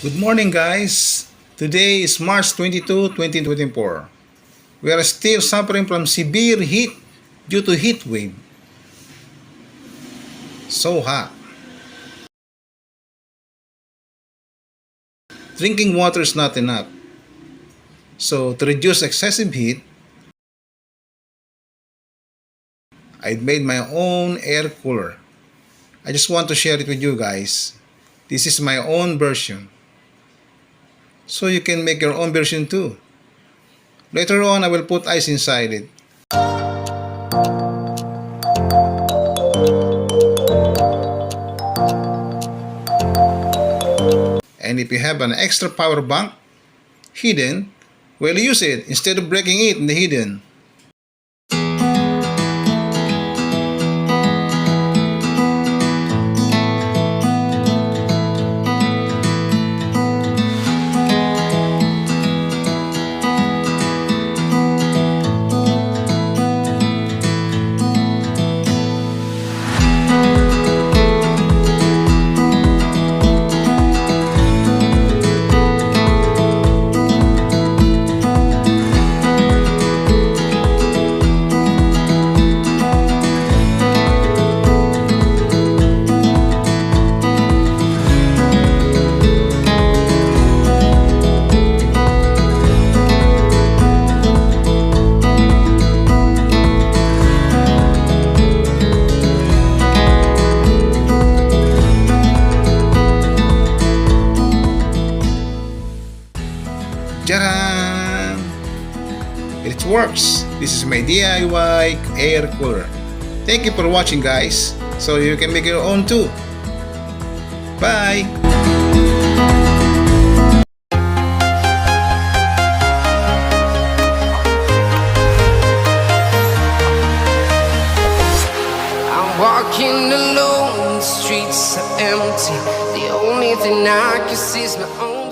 Good morning, guys. Today is March 22, 2024. We are still suffering from severe heat due to heat wave. So hot. Drinking water is not enough. So to reduce excessive heat, I made my own air cooler. I just want to share it with you guys. This is my own version. So you can make your own version too. Later on, I will put ice inside it. And if you have an extra power bank hidden, well, use it instead of breaking it in the hidden. Tcharam! It works. This is my DIY air cooler. Thank you for watching, guys. So you can make your own too. Bye! I'm walking alone, the streets are empty. The only thing I can see is my own